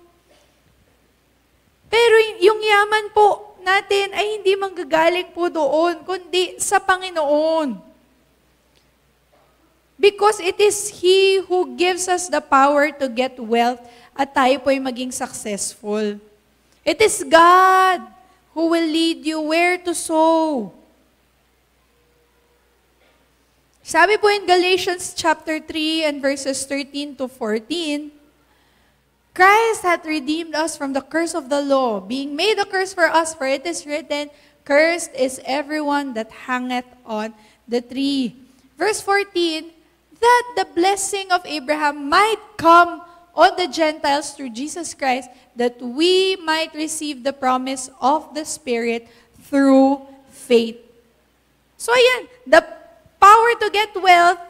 Pero yung yaman po natin ay hindi manggagaling po doon, kundi sa Panginoon. Because it is He who gives us the power to get wealth at tayo po ay maging successful. It is God who will lead you where to sow. Sabi po in Galatians chapter 3 and verses 13 to 14, Christ hath redeemed us from the curse of the law, being made a curse for us, for it is written, cursed is everyone that hangeth on the tree. Verse 14, that the blessing of Abraham might come on the Gentiles through Jesus Christ, that we might receive the promise of the Spirit through faith. So ayan, the power to get wealth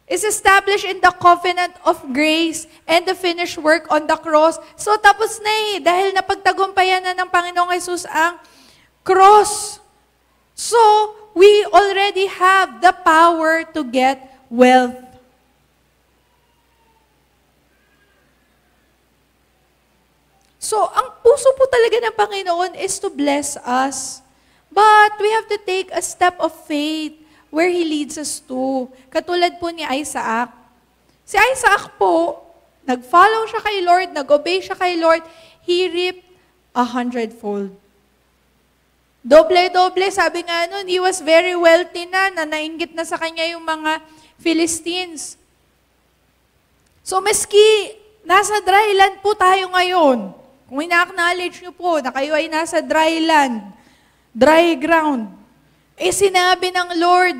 is established in the covenant of grace and the finished work on the cross. So tapos na dahil napagtagumpayan na ng Panginoong Jesus ang cross. So, we already have the power to get wealth. So, ang puso po talaga ng Panginoon is to bless us. But we have to take a step of faith where He leads us to. Katulad po ni Isaac. Si Isaac po, nag-follow siya kay Lord, nag-obey siya kay Lord, he reaped 100-fold. Doble-doble, sabi nga nun, he was very wealthy na nainggit na sa kanya yung mga Philistines. So, maski nasa dry land po tayo ngayon, kung ina-acknowledge nyo po na kayo ay nasa dry land, dry ground, sinabi ng Lord,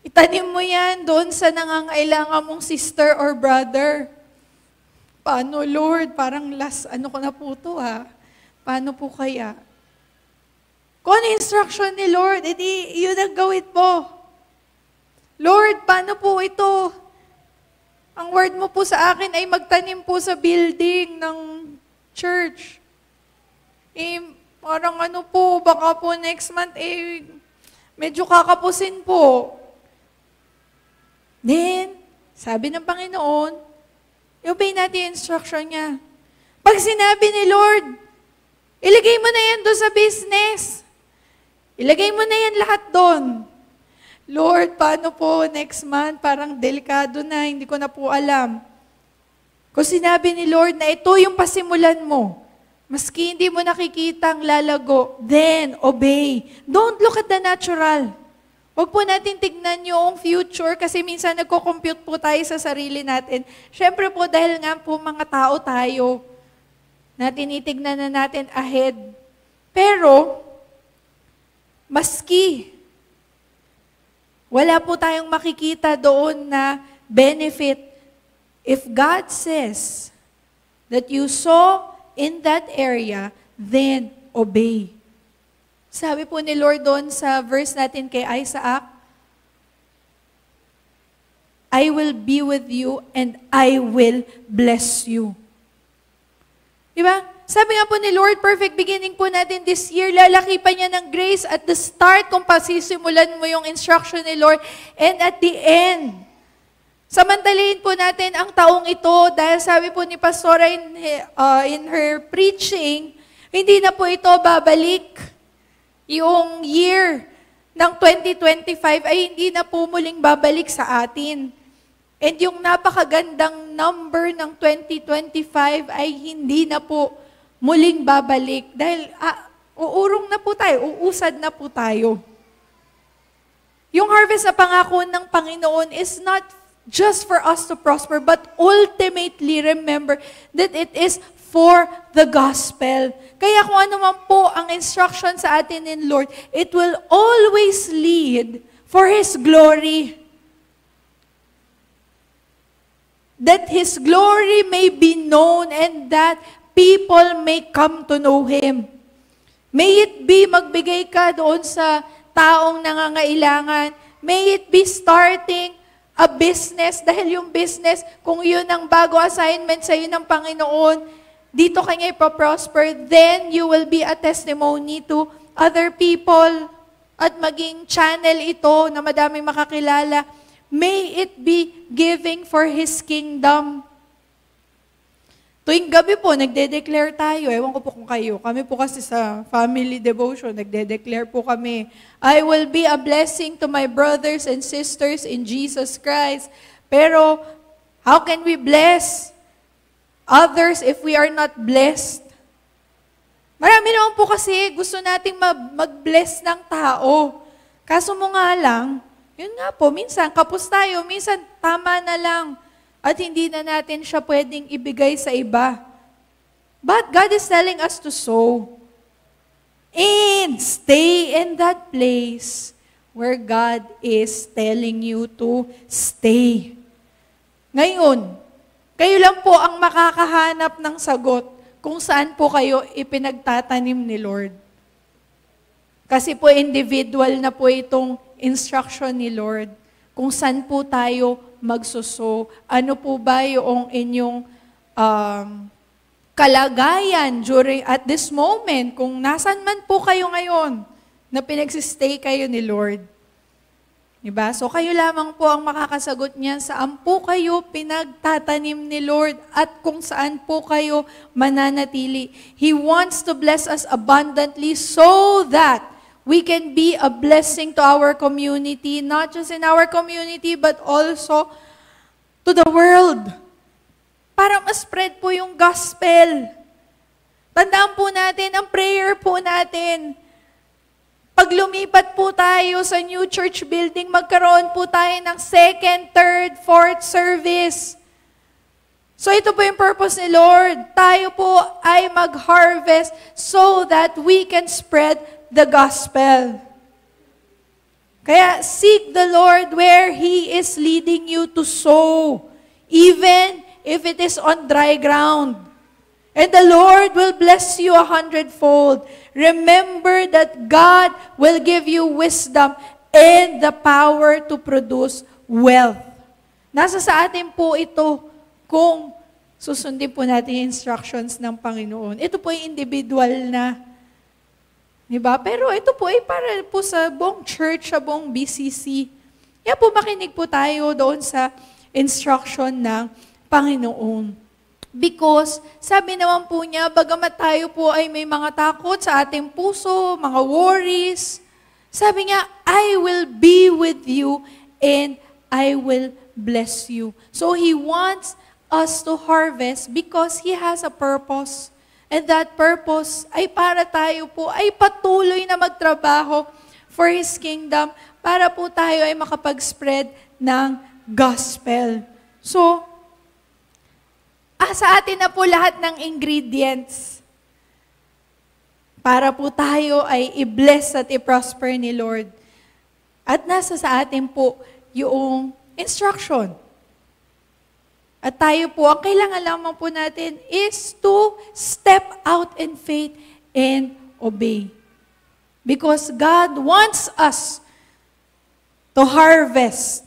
itanim mo yan doon sa nangangailangan mong sister or brother. Paano, Lord? Parang ano ko na po to Paano po kaya? Kung ano instruction ni Lord, edi yun ang gawin po. Lord, paano po ito? Ang word mo po sa akin ay magtanim po sa building ng church. Parang ano po, baka po next month, medyo kakapusin po. Then, sabi ng Panginoon, i-obey natin yung instruction niya. Pag sinabi ni Lord, ilagay mo na yan doon sa business. Ilagay mo na yan lahat doon. Lord, paano po next month? Parang delikado na, hindi ko na po alam. Kung sinabi ni Lord na ito yung pasimulan mo, maski hindi mo nakikita ang lalago, then obey. Don't look at the natural. Huwag po natin tignan yung future kasi minsan nagko-compute po tayo sa sarili natin. Siyempre po dahil nga po mga tao tayo, na tinitignan na natin ahead. Pero, maski wala po tayong makikita doon na benefit, if God says that you saw in that area, then obey. Sabi po ni Lord doon sa verse natin kay Isaac, I will be with you and I will bless you. Diba? Sabi nga po ni Lord, perfect beginning po natin this year, lalaki pa niya ng grace at the start kung pasisimulan mo yung instruction ni Lord, and at the end, samantalahin po natin ang taong ito dahil sabi po ni Pastora in her preaching, hindi na po ito babalik. Yung year ng 2025 ay hindi na po muling babalik sa atin. And yung napakagandang number ng 2025 ay hindi na po muling babalik. Dahil uurong na po tayo, uusad na po tayo. Yung harvest na pangako ng Panginoon is not just for us to prosper, but ultimately remember that it is for the gospel. Kaya kung ano man po ang instruction sa atin in Lord, it will always lead for His glory. That His glory may be known and that people may come to know Him. May it be magbigay ka doon sa taong nangangailangan. May it be starting a business, dahil yung business, kung yun ang bago assignment sa iyo ng Panginoon, dito ka niya ipaprosper, then you will be a testimony to other people at maging channel ito na madaming makakilala. May it be giving for His kingdom. Tuwing gabi po, nagde-declare tayo. Ewan ko po kung kayo. Kami po kasi sa family devotion, nagde-declare po kami, I will be a blessing to my brothers and sisters in Jesus Christ. Pero, how can we bless others if we are not blessed? Marami naman po kasi gusto nating mag-bless ng tao. Kaso mo nga lang, yun nga po, minsan kapos tayo, minsan tama na lang. At hindi na natin siya pwedeng ibigay sa iba. But God is telling us to sow. And stay in that place where God is telling you to stay. Ngayon, kayo lang po ang makakahanap ng sagot kung saan po kayo ipinagtatanim ni Lord. Kasi po individual na po itong instruction ni Lord kung saan po tayo magsuso? Ano po ba yung inyong kalagayan at this moment, kung nasan man po kayo ngayon, na pinagsistay kayo ni Lord? Diba? So kayo lamang po ang makakasagot niyan, saan po kayo pinagtatanim ni Lord at kung saan po kayo mananatili. He wants to bless us abundantly so that we can be a blessing to our community, not just in our community, but also to the world. Para ma-spread po yung gospel. Tandaan po natin, ang prayer po natin, pag lumipat po tayo sa new church building, magkaroon po tayo ng 2nd, 3rd, 4th service. So ito po yung purpose ni Lord. Tayo po ay mag-harvest so that we can spread the gospel. Kaya seek the Lord where He is leading you to sow, even if it is on dry ground. And the Lord will bless you 100-fold. Remember that God will give you wisdom and the power to produce wealth. Nasa sa atin po ito kung susundin po natin yung instructions ng Panginoon. Ito po yung individual na, diba? Pero ito po ay para po sa buong church, sa buong BCC. Kaya po makinig po tayo doon sa instruction ng Panginoon. Because, sabi naman po niya, bagamat tayo po ay may mga takot sa ating puso, mga worries, sabi niya, I will be with you and I will bless you. So, He wants us to harvest because He has a purpose. And that purpose ay para tayo po ay patuloy na magtrabaho for His kingdom para po tayo ay makapag-spread ng gospel. So, sa atin na po lahat ng ingredients para po tayo ay i-bless at i-prosper ni Lord. At nasa sa atin po yung instruction. At tayo po, ang kailangan lamang po natin is to step out in faith and obey. Because God wants us to harvest.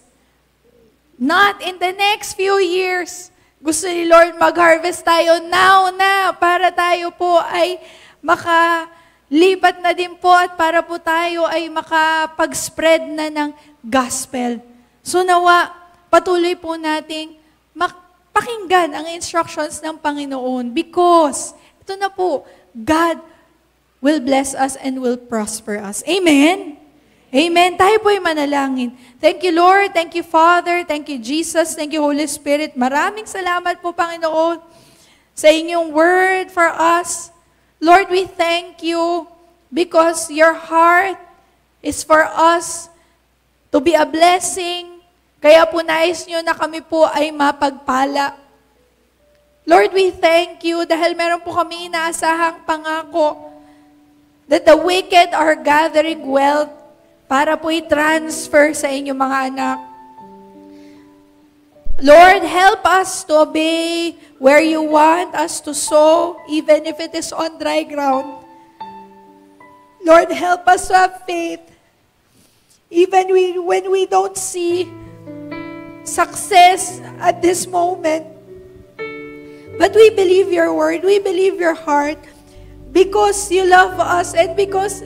Not in the next few years. Gusto ni Lord mag-harvest tayo now na para tayo po ay makalipat na din po at para po tayo ay makapag-spread na ng gospel. So nawa, patuloy po nating pakinggan ang instructions ng Panginoon because ito na po, God will bless us and will prosper us. Amen? Amen. Tayo po ay manalangin. Thank you, Lord. Thank you, Father. Thank you, Jesus. Thank you, Holy Spirit. Maraming salamat po, Panginoon, sa inyong word for us. Lord, we thank you because your heart is for us to be a blessing. Kaya po nais nyo na kami po ay mapagpala. Lord, we thank you dahil meron po kami inaasahang pangako that the wicked are gathering wealth para po i-transfer sa inyong mga anak. Lord, help us to obey where you want us to sow, even if it is on dry ground. Lord, help us to have faith, even when we don't see success at this moment. But we believe your word, we believe your heart, because you love us and because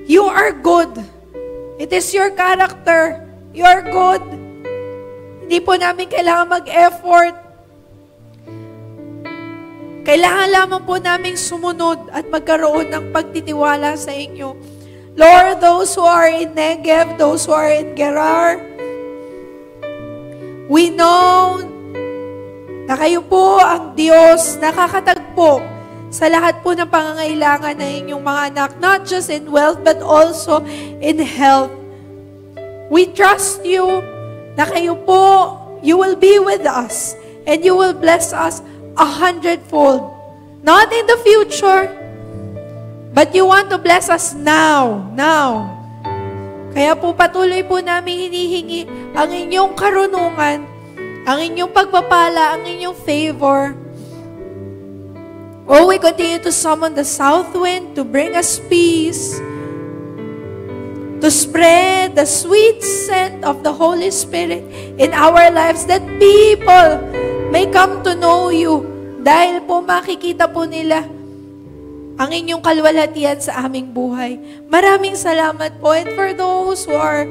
you are good. It is your character. You are good. Hindi po namin kailangan mag-effort. Kailangan lamang po namin sumunod at magkaroon ng pagtitiwala sa inyo. Lord, those who are in Negev, those who are in Gerar, we know na kayo po ang Diyos nakakatagpo sa lahat po ng pangangailangan ng inyong mga anak, not just in wealth, but also in health. We trust you na kayo po, you will be with us, and you will bless us 100-fold. Not in the future, but you want to bless us now. Kaya po patuloy po namin hinihingi ang inyong karunungan, ang inyong pagpapala, ang inyong favor. Oh, we continue to summon the south wind to bring us peace. to spread the sweet scent of the Holy Spirit in our lives, that people may come to know you dahil po makikita po nila ang inyong kalwalhatian sa aming buhay. Maraming salamat po. And for those who are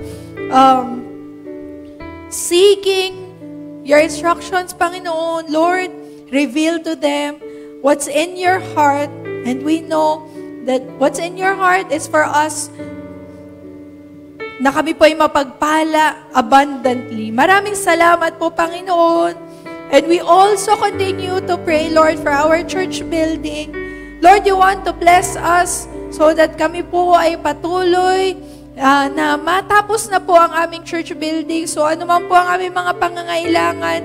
seeking your instructions, Panginoon, Lord, reveal to them what's in your heart. And we know that what's in your heart is for us na kami po ay mapagpala abundantly. Maraming salamat po, Panginoon. And we also continue to pray, Lord, for our church building. Lord, you want to bless us so that kami po ay patuloy na matapos na po ang aming church building. So ano man po ang aming mga pangangailangan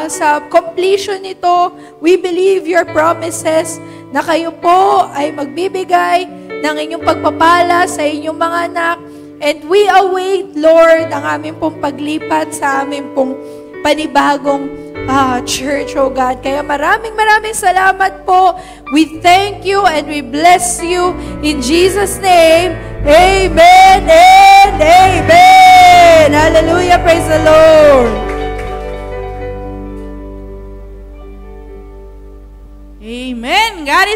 sa completion nito, we believe your promises na kayo po ay magbibigay ng inyong pagpapala sa inyong mga anak. And we await, Lord, ang aming pong paglipat sa aming pong panibagong church, oh God. Kaya maraming salamat po. We thank you and we bless you in Jesus' name. Amen and amen. Hallelujah. Praise the Lord. Amen. God is